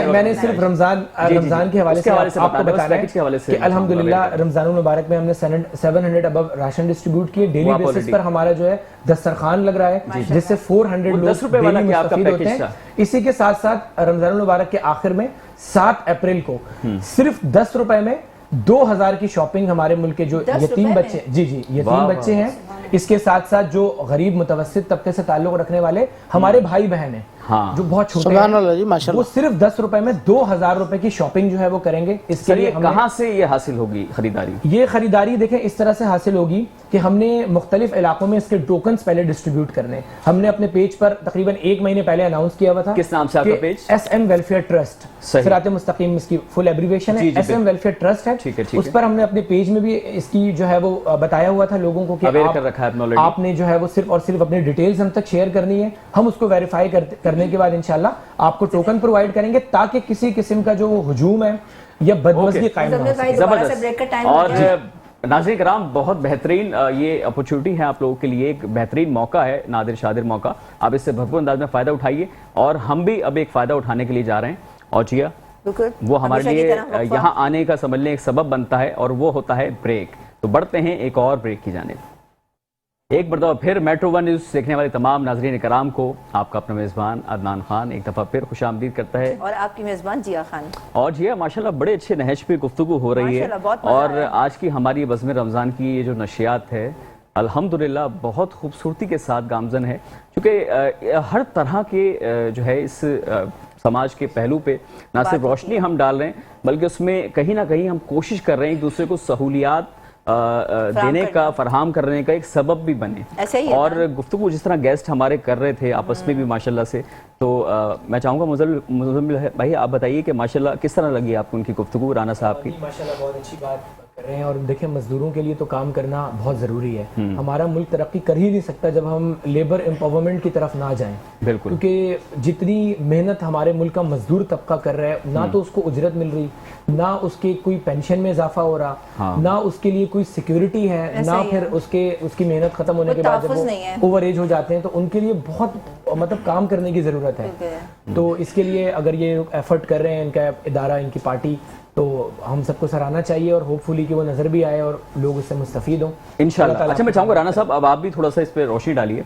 میں نے صرف رمضان کے حوالے سے آپ کو بتانا ہے کہ الحمدللہ رمضان المبارک میں ہم نے 700 ابو راشن ڈسٹریبیوٹ کیے. ڈیلی بیسس پر ہمارا جو ہے دسترخوان لگ رہا ہے جس سے 400 لوگ ڈیلی مستفید ہوتے ہیں. اسی کے ساتھ ساتھ رمضان المبارک کے آخر میں 7 اپریل کو صرف 10 روپے میں 2000 کی شاپنگ ہمارے ملک کے جو یتیم بچے, یتیم بچے ہیں, اس کے ساتھ ساتھ جو غریب متوسط طبقے سے تعلق رکھنے والے ہمارے بھائی بہن ہیں جو بہت چھوٹے ہیں, وہ صرف 10 روپے میں 2000 روپے کی شاپنگ جو ہے وہ کریں گے. اس کے لیے کہاں سے یہ حاصل ہوگی خریداری؟ یہ خریداری دیکھیں اس طرح سے حاصل ہوگی کہ ہم نے مختلف علاقوں میں اس کے ٹوکنز پہلے ڈسٹریبیوٹ کرنے. ہم نے اپنے پیج پر تقریباً 1 مہینے پہلے اناؤنس کیا ہوا تھا. کس نام سے آپ کا پیج؟ SM welfare trust. صراط مستقیم اس کی فل ایبریویشن ہے, SM ویلفیئر ٹرسٹ ہے. اس پر ہم نے اپنے پیج میں بھی اس کی جو ہے وہ بتایا ہوا تھا لوگوں کو کہ آپ نے جو ہے وہ صرف اور صرف اپنے ڈیٹیلز ہم تک شیئر کرنی ہے. ہم اس کو ویریفائی کرنے کے بعد انشاءاللہ آپ کو ٹوکن پرووائڈ کریں گے تاکہ کسی قسم کا جو ہجوم ہے یا بدمزگی قائم نہ ہو. زبردست. اور ناظرین کرام, بہت بہترین یہ اپرچونٹی ہے آپ لوگوں کے لیے, ایک بہترین موقع ہے, نادر شادر موقع. آپ اس سے بھرپور انداز میں فائدہ اٹھائیے, اور ہم بھی اب ایک فائدہ اٹھانے کے لیے جا رہے ہیں. اور جیا وہ ہمارے لیے یہاں آنے کا سمجھ لیں ایک سبب بنتا ہے, اور وہ ہوتا ہے بریک. تو بڑھتے ہیں ایک اور بریک کی جانب. ایک مرتبہ پھر میٹرو ون نیوز دیکھنے والے تمام ناظرین کرام کو آپ کا اپنا میزبان عدنان خان ایک دفعہ پھر خوش آمدید کرتا ہے, اور آپ کی میزبان جیا خان. اور جیا ماشاءاللہ بڑے اچھے نہج پہ گفتگو ہو رہی ہے, اور آج کی ہماری بزم رمضان کی یہ جو نشریات ہے الحمدللہ بہت خوبصورتی کے ساتھ گامزن ہے, کیونکہ ہر طرح کے جو ہے اس سماج کے پہلو پہ نہ صرف روشنی ہم ڈال رہے ہیں بلکہ اس میں کہیں نہ کہیں ہم کوشش کر رہے ہیں ایک دوسرے کو سہولیات دینے کا, فراہم کرنے کا ایک سبب بھی بنے. اور گفتگو جس طرح گیسٹ ہمارے کر رہے تھے آپس میں بھی ماشاءاللہ سے, تو میں چاہوں گا مزمل بھائی آپ بتائیے کہ ماشاءاللہ کس طرح لگی آپ کو ان کی گفتگو رانا صاحب کی؟ ماشاءاللہ بہت اچھی بات کر رہے ہیں, اور دیکھیں مزدوروں کے لیے تو کام کرنا بہت ضروری ہے. ہمارا ملک ترقی کر ہی نہیں سکتا جب ہم لیبر امپاورمنٹ کی طرف نہ جائیں. بالکل, کیونکہ جتنی محنت ہمارے ملک کا مزدور طبقہ کر رہا ہے, نہ تو اس کو اجرت مل رہی, نہ اس کے کوئی پینشن میں اضافہ ہو رہا, نہ اس کے لیے کوئی سیکیورٹی ہے, نہ پھر اس کی محنت ختم ہونے کے بعد جب وہ اوور ایج ہو جاتے ہیں تو ان کے لیے بہت مطلب کام کرنے کی ضرورت ہے. تو اس کے لیے اگر یہ ایفرٹ کر رہے ہیں ان کا ادارہ, ان کی پارٹی, تو ہم سب کو سراہنا چاہیے, اور ہوپ فلی کہ وہ نظر بھی آئے اور لوگ اس سے مستفید ہوں انشاءاللہ. اچھا میں چاہوں گا رانا صاحب اب آپ بھی تھوڑا سا اس پہ روشنی ڈالیے.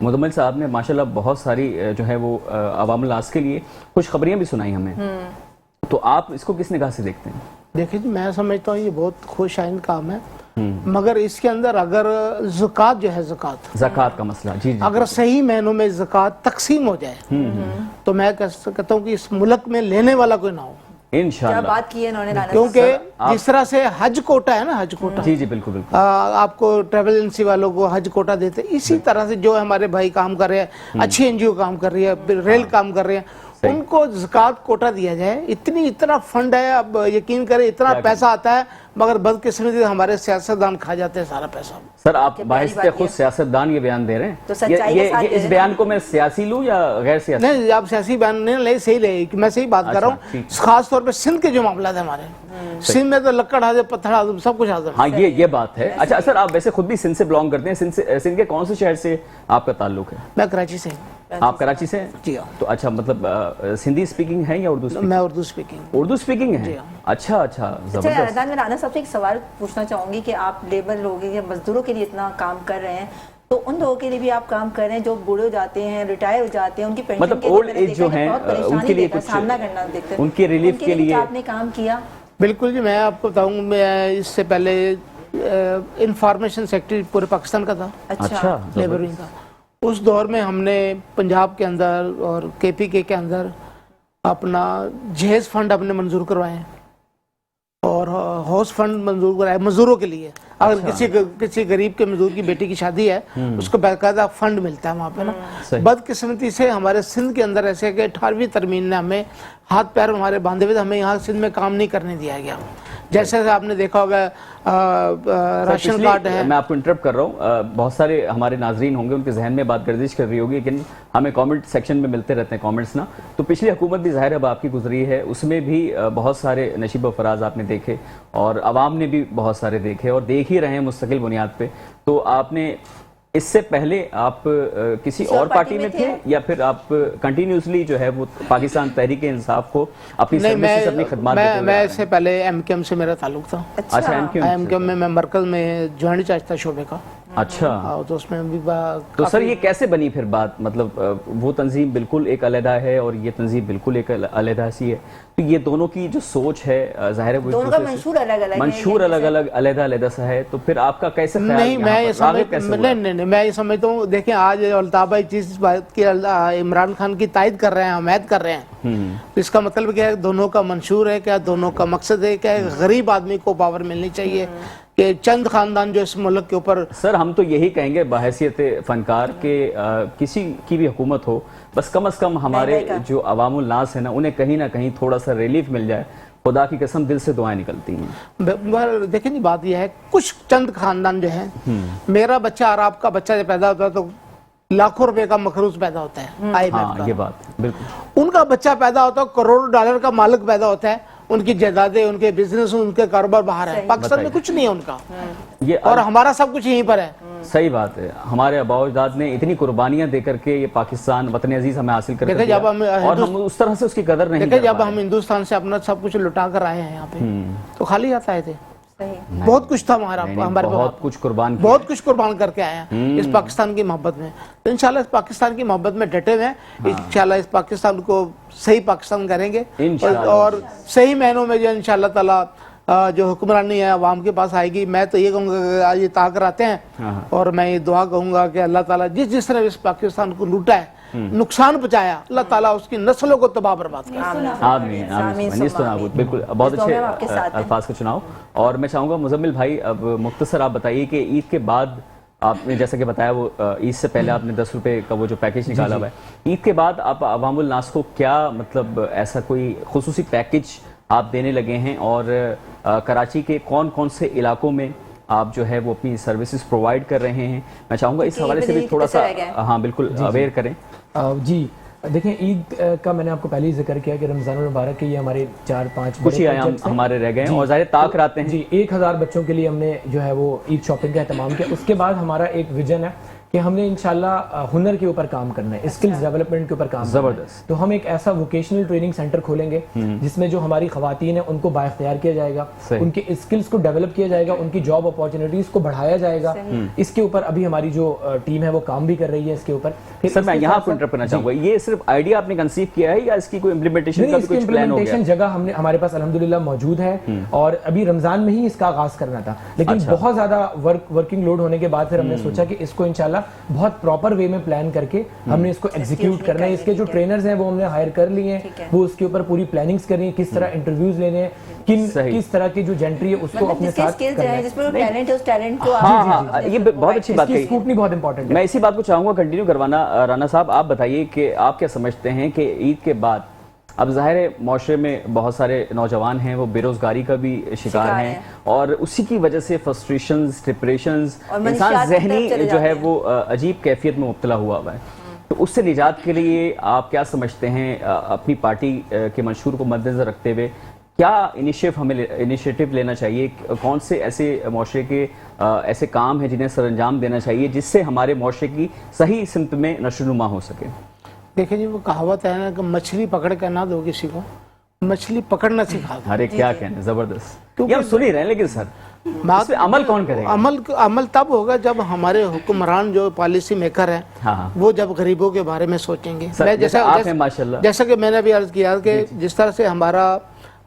مزمل صاحب نے ماشاءاللہ بہت ساری جو ہے وہ عوام الناس کے لیے خوشخبریاں بھی سنائی ہمیں, تو آپ اس کو کس نگاہ سے دیکھتے ہیں؟ دیکھیں جی, میں سمجھتا ہوں یہ بہت خوش آئند کام ہے, मगर इसके अंदर अगर ज़कात जो है, ज़कात का मसला, जी जी, अगर सही महीनों में ज़कात तकसीम हो जाए तो मैं कहता हूँ कि इस मुल्क में लेने वाला कोई ना हो, क्या इंशाअल्लाह। बात की है इन्होंने राना क्योंकि साहब। जिस तरह से हज कोटा है ना, हज कोटा, जी जी बिल्कुल बिल्कुल, आपको ट्रैवल एजेंसी वालों को हज कोटा देते, इसी तरह से जो हमारे भाई काम कर रहे हैं, अच्छी एनजीओ काम कर रही है, रेल काम कर रहे हैं, उनको ज़कात कोटा दिया जाए। इतना फंड है, अब यकीन करें इतना पैसा आता है, मगर बदकिस्मती से हमारे सियासतदान खा जाते हैं सारा पैसा। सर आप बाहिस्ते खुद सियासतदान ये बयान दे रहे हैं, तो सच्चाई के साथ ये इस बयान को मैं सियासी लूं या गैर सियासी? नहीं, आप सियासी बयान नहीं ले, सही ले, मैं सही बात कर रहा हूँ। खास तौर पे सिंध के जो मामला है हमारे, सिंध में तो लक्कड़ हाजिर, पत्थर हाजिर, सब कुछ हाजिर। हाँ ये बात है। अच्छा सर, आप वैसे खुद भी सिंध से बिलोंग करते हैं, सिंध के कौन से शहर से आपका ताल्लुक है? मैं कराची से। आप कराची से हैं? जी हाँ। तो अच्छा, मतलब सिंधी स्पीकिंग है या उर्दू स्पीकिंग? मैं उर्दू स्पीकिंग। उर्दू स्पीकिंग है? अच्छा अच्छा, जबरदस्त। अच्छा, मैं राना साहब से एक सवाल पूछना चाहूंगी कि आप लेबर लोगों या मजदूरों के लिए इतना काम कर रहे हैं, तो उन लोगों के लिए भी आप काम कर रहे हैं जो बूढ़े हो जाते हैं, रिटायर हो जाते हैं, उनकी पेंशन मतलब के लिए ओल्ड मैंने एज देखा जो कि हैं, बहुत परेशानी उनके लिए देखा, कुछ सामना करना देखते हैं। उनके रिलीफ के लिए आपने काम किया? बिल्कुल जी, मैं आपको बताऊँ, मैं इससे पहले इंफॉर्मेशन सेक्रेटरी पूरे पाकिस्तान का था, अच्छा, लेबर विंग का। उस दौर में हमने पंजाब के अंदर और KPK के अंदर अपना जहेज फंड अपने मंजूर करवाए हैं और हाउस फंड मंजूर कराए मजदूरों के लिए। अगर किसी गरीब के मजदूर की बेटी की शादी है, उसको बाकायदा फंड मिलता है वहाँ पे ना। बदकिस्मती से हमारे सिंध के अंदर ऐसे कि 18वीं तरमीम ने हमें हाथ पैर हमारे बांधे हुए, हमें यहाँ सिंध में काम नहीं करने दिया गया। जैसे आपने देखा होगा राशन कार्ड है। मैं आपको इंटरप्ट कर रहा हूँ, बहुत सारे हमारे नाजरीन होंगे, उनके जहन में बात गर्दिश कर रही होगी, लेकिन हमें कमेंट सेक्शन में मिलते रहते हैं कमेंट्स ना। तो पिछली हुकूमत भी ज़ाहिर अब आपकी गुजरी है, उसमें भी बहुत सारे नशीब व फराज आपने देखे और आवाम ने भी बहुत सारे देखे और देख ही रहे हैं मुस्तकिल बुनियाद पे। तो आपने इससे पहले आप किसी और पार्टी में थे या फिर आप कंटिन्यूसली जो है वो पाकिस्तान तहरीक इंसाफ को अपनी सर्विसेज, अपनी खिदमत देते हुए? मैं इससे पहले MKM से मेरा ताल्लुक था। अच्छा, MKM में मैं मरकज में ज्वाइंट चार्ज था शोबे का। अच्छा, तो उसमें भी तो सर ये कैसे बनी फिर बात? मतलब वो तंजीम बिल्कुल एक अलहदा है और ये तंजीम बिल्कुल एक अलहदा सी है, तो ये दोनों की जो सोच है ज़ाहिर है वो दोनों का मंशूर अलग अलग अलहदा अलहदा सा है, तो फिर आपका कैसे ख्याल? नहीं, मैं ये समझता हूँ, देखें आज अल्ताफ भाई जिस बात की इमरान खान की तायद कर रहे हैं, हमायत कर रहे हैं, तो इसका मतलब क्या है? दोनों का मंशूर है क्या? दोनों का मकसद है क्या? गरीब आदमी को पावर मिलनी चाहिए कि चंद खानदान जो इस मुल्क के ऊपर? सर हम तो यही कहेंगे बहैसियत फनकार के किसी की भी हुकूमत हो, बस कम से कम हमारे जो अवामुल नास है ना, उन्हें कहीं ना कहीं थोड़ा सा रिलीफ मिल जाए। खुदा की कसम दिल से दुआएं निकलती हैं। देखें जी, बात यह है, कुछ चंद खानदान जो है, मेरा बच्चा और आपका बच्चा जब पैदा होता है तो लाखों रुपए का मखरूज पैदा होता है। हाँ, ये बात बिल्कुल। उनका बच्चा पैदा होता है, करोड़ों डॉलर का मालिक पैदा होता है, उनकी जायदादें, उनके बिजनेस, उनके कारोबार बाहर है, पाकिस्तान में कुछ नहीं है उनका, ये और हमारा सब कुछ यहीं पर है। सही बात है, हमारे आबा-ओ-अजदाद ने इतनी कुर्बानियां देकर के ये पाकिस्तान वतन अजीज हमें हासिल कर दिया और हम उस तरह से उसकी कदर नहीं कर पाए। जब हम हिंदुस्तान से अपना सब कुछ लुटा कर आए हैं यहाँ पे, तो खाली हाथ आए थे। बहुत कुछ था हमारे बहुत कुछ कुर्बान करके आए हैं इस पाकिस्तान की मोहब्बत में। तो इंशाल्लाह इस पाकिस्तान की मोहब्बत में डटे हुए हैं, इंशाल्लाह इस पाकिस्तान को सही पाकिस्तान करेंगे और सही महीनों में जो इंशाल्लाह ताला जो हुक्मरानी है अवाम के पास आएगी। मैं तो ये कहूँगा आज ये ताकर आते हैं और मैं ये दुआ कहूँगा कि अल्लाह ताला जिस तरह इस पाकिस्तान को लूटा है, नुकसान पहुंचाया, अल्लाह ताला उसकी नस्लों को तबाह बर्बाद करे। आमीन आमीन। बिल्कुल, बहुत अच्छे अल्फाज का चुनाव। और मैं चाहूँगा मुजम्मिल भाई, अब मुख्तसर आप बताइए कि ईद के बाद आपने जैसा कि बताया वो ईद से पहले आपने 10 रुपए का वो जो पैकेज निकाला हुआ है, ईद के बाद आप अवामुल नास को क्या मतलब ऐसा कोई खुसूसी पैकेज आप देने लगे हैं और कराची के कौन कौन से इलाकों में आप जो है वो अपनी सर्विसेज प्रोवाइड कर रहे हैं? मैं चाहूँगा इस हवाले से भी थोड़ा सा हाँ बिल्कुल अवेयर करें। जी देखें, ईद का मैंने आपको पहले ही जिक्र किया कि रमज़ान मुबारक के ये हमारे 4-5 कुछ ही आयाम हमारे रह गए हैं और ज़ाहिर ताक रहते हैं जी। 1000 बच्चों के लिए हमने जो है वो ईद शॉपिंग का एहतमाम किया। उसके बाद हमारा एक विजन है کہ ہم نے انشاءاللہ ہنر کے اوپر کام کرنا ہے, اسکلز ڈیولپمنٹ کے اوپر کام کرنا ہے. تو ہم ایک ایسا ووکیشنل ٹریننگ سینٹر کھولیں گے جس میں جو ہماری خواتین ہیں ان کو بااختیار کیا جائے گا, ان کے اسکلز کو ڈیولپ کیا جائے گا, ان کی جاب اپارچونیٹیز کو بڑھایا جائے گا. اس کے اوپر ابھی ہماری جو ٹیم ہے وہ کام بھی کر رہی ہے اس کے اوپر. سر میں یہاں کو انٹرپٹ کرنا چاہوں گا, یہ صرف آئیڈیا آپ نے کنسیو کیا ہے یا اس کی کوئی امپلیمنٹیشن کا بھی کچھ پلان ہو گیا؟ امپلیمنٹیشن جگہ ہمارے پاس الحمدللہ موجود ہے, اور ابھی رمضان میں ہی اس کا آغاز کرنا تھا, لیکن بہت زیادہ ورکنگ لوڈ ہونے کے بعد پھر ہم نے سوچا کہ اس کو انشاءاللہ بہت پراپر وے میں پلان کر کے ہم نے اس کو ایگزیکیوٹ کرنا ہے. اس کے جو ٹرینرز ہیں وہ ہم نے ہائر کر لیے ہیں, وہ اس کے اوپر پوری پلاننگز کرنی ہے, کس طرح انٹرویوز لینے ہیں, کس طرح کی جو جنٹری ہے اس کو اپنے ساتھ کرنا ہے. جس میں ٹیلنٹ ہے اس ٹیلنٹ کو ہاں یہ بہت اچھی بات کہی, اسکروٹنی بہت امپورٹنٹ ہے. میں اسی بات کو چاہوں گا کنٹینیو کروانا. رانا صاحب آپ بتائیے کہ آپ کیا سمجھتے ہیں کہ عید کے بعد اب ظاہر ہے معاشرے میں بہت سارے نوجوان ہیں وہ بے روزگاری کا بھی شکار ہیں, اور اسی کی وجہ سے فرسٹریشنز, ڈپریشنز, انسان ذہنی جو ہے وہ عجیب کیفیت میں مبتلا ہوا ہے. تو اس سے نجات کے لیے آپ کیا سمجھتے ہیں اپنی پارٹی کے منشور کو مد نظر رکھتے ہوئے کیا انیشیٹو لینا چاہیے, کون سے ایسے معاشرے کے ایسے کام ہیں جنہیں سر انجام دینا چاہیے جس سے ہمارے معاشرے کی صحیح سمت میں نشو نما ہو سکے؟ دیکھیں جی وہ کہاوت ہے نا کہ مچھلی پکڑ کے نہ دو کسی کو, مچھلی پکڑنا سکھا دو. ارے کیا کہنے, زبردست. یہ ہم سن ہی رہے ہیں, لیکن سر اس پہ عمل کون کرے گا؟ عمل تب ہوگا جب ہمارے حکمران جو پالیسی میکر ہیں وہ جب غریبوں کے بارے میں سوچیں گے. جیسا کہ میں نے بھی عرض کیا کہ جس طرح سے ہمارا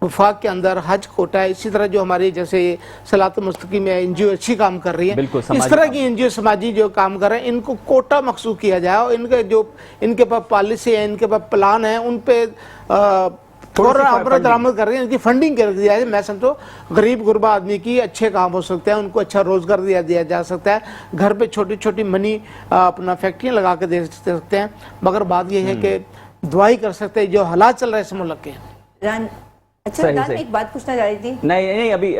وفاق کے اندر حج کوٹا ہے, اسی طرح جو ہماری جیسے صراط مستقیم ہے این جی او اچھی کام کر رہی ہے, اس طرح کی این جی او سماجی جو کام کر رہے ہیں ان کو کوٹا مخصوص کیا جائے, اور ان کے پاس پالیسی ہے, ان کے پاس پلان ہے, ان پہ درآمد کر رہے ہیں, ان کی فنڈنگ کر دیا جائے. میں سمجھو غریب غربا آدمی کی اچھے کام ہو سکتے ہیں, ان کو اچھا روزگار دیا جا سکتا ہے, گھر پہ چھوٹی چھوٹی منی اپنا فیکٹریاں لگا کے دے سکتے ہیں. مگر بات یہ ہے کہ دعائی کر سکتے ہیں جو حالات چل رہے ہیں اس ملک کے. اچھا ایک بات پوچھنا چاہ رہی تھی. نہیں ابھی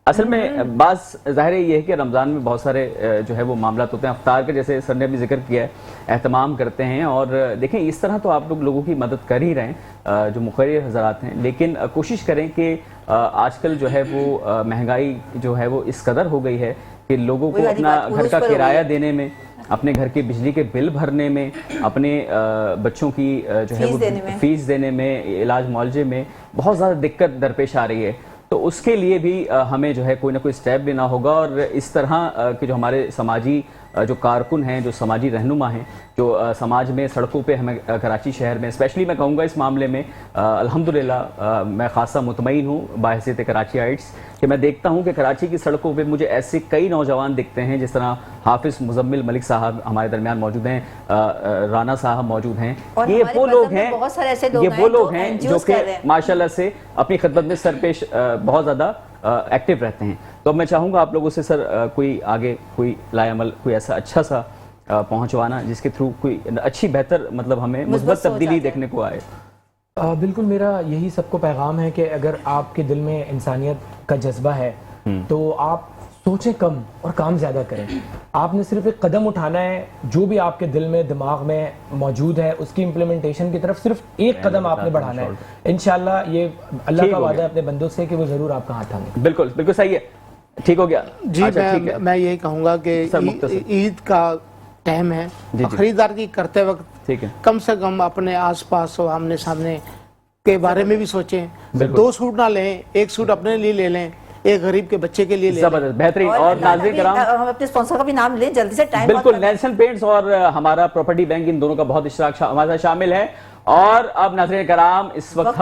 اصل میں بعض ظاہر یہ ہے کہ رمضان میں بہت سارے جو ہے وہ معاملات ہوتے ہیں, افطار کے جیسے سر نے بھی ذکر کیا ہے اہتمام کرتے ہیں, اور دیکھیں اس طرح تو آپ لوگوں کی مدد کر ہی رہے ہیں جو مقرر حضرات ہیں, لیکن کوشش کریں کہ آج کل جو ہے وہ مہنگائی جو ہے وہ اس قدر ہو گئی ہے کہ لوگوں کو اپنا گھر کا کرایہ دینے میں, اپنے گھر کے بجلی کے بل بھرنے میں, اپنے بچوں کی جو ہے وہ فیس دینے میں, علاج معالجے میں بہت زیادہ دقت درپیش آ رہی ہے. تو اس کے لیے بھی ہمیں جو ہے کوئی نہ کوئی سٹیپ لینا ہوگا, اور اس طرح کہ جو ہمارے سماجی جو کارکن ہیں, جو سماجی رہنما ہیں, جو سماج میں سڑکوں پہ ہمیں کراچی شہر میں اسپیشلی میں کہوں گا اس معاملے میں الحمدللہ میں خاصا مطمئن ہوں بحیثیت کراچی آئٹس کہ میں دیکھتا ہوں کہ کراچی کی سڑکوں پہ مجھے ایسے کئی نوجوان دکھتے ہیں, جس طرح حافظ مزمل ملک صاحب ہمارے درمیان موجود ہیں, رانا صاحب موجود ہیں. یہ وہ لوگ ہیں جو کہ ماشاءاللہ سے اپنی خدمت میں سرپیش بہت زیادہ ایکٹیو رہتے ہیں. تو اب میں چاہوں گا آپ لوگوں سے سر کوئی آگے کوئی لائے عمل, کوئی ایسا اچھا سا پہنچوانا جس کے تھرو کوئی اچھی بہتر مطلب ہمیں مثبت تبدیلی دیکھنے کو آئے. بالکل میرا یہی سب کو پیغام ہے کہ اگر آپ کے دل میں انسانیت کا جذبہ ہے تو آپ سوچیں کم اور کام زیادہ کریں. آپ نے صرف ایک قدم اٹھانا ہے, جو بھی آپ کے دل میں دماغ میں موجود ہے اس کی امپلیمنٹیشن کی طرف صرف ایک قدم آپ نے بڑھانا ہے. انشاءاللہ یہ اللہ کا وعدہ ہے اپنے بندوں سے کہ وہ ضرور آپ کا ہاتھ تھامیں گے. بالکل بالکل صحیح ہے, ٹھیک ہو گیا جی. میں یہی کہوں گا کہ عید کا ٹائم ہے, خریداری کرتے وقت کم سے کم اپنے آس پاس و آمنے سامنے کے بارے میں بھی سوچیں. 2 سوٹ نہ لیں, 1 سوٹ اپنے لیے لے لیں, ایک غریب کے بچے کے لیے لے. زبردست, بہترین. اور ناظرین کرام ہم اپنے اسپانسر کا بھی نام لیں جلدی سے, ٹائم بالکل. نیلسن پینٹس اور ہمارا پراپرٹی بینک, ان دونوں کا بہت اشتراک ہمارے ساتھ شامل ہے. اور اب ناظرین کرام اس وقت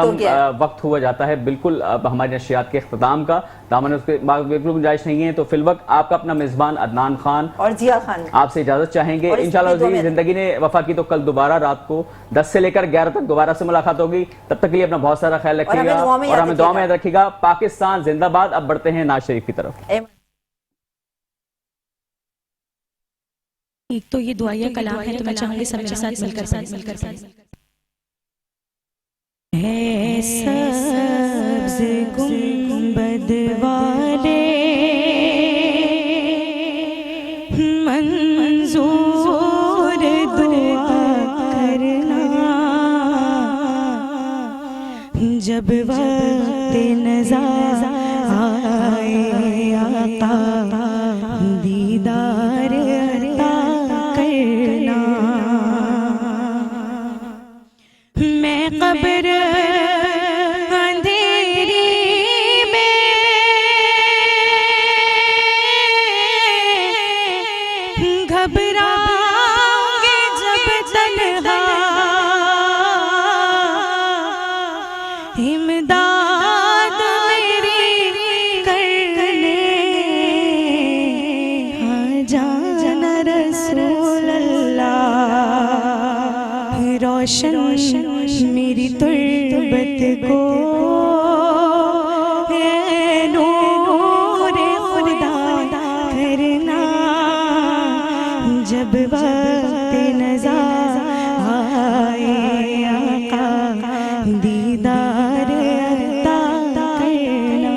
وقت ہوا جاتا ہے بالکل اب ہماری نشریات کے اختتام کا. دامن اس کے بالکل گنجائش نہیں ہے, تو فی الوقت آپ کا اپنا میزبان عدنان خان اور ضیاء خان آپ سے اجازت چاہیں گے. انشاءاللہ زندگی نے وفا کی تو کل دوبارہ رات کو 10 سے لے کر 11 تک دوبارہ سے ملاقات ہوگی. تب تک کے لیے اپنا بہت سارا خیال رکھیے گا اور ہمیں دعا میں یاد رکھیے گا. پاکستان زندہ باد. اب بڑھتے ہیں ناز شریف کی طرف. ایک تو یہ دعائیہ کلام ہے, تو میں چاہوں گی سب کے ساتھ مل کر اے سبز گنبد والے منظور دعا کرنا, جب وقت نظر آئے آقا دیدار عطا روشن میری تربت کو، اے نور خدا کرنا جب وقت نظر آئے آقا دیدار عطا کرنا،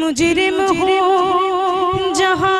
مجرم ہوں جہاں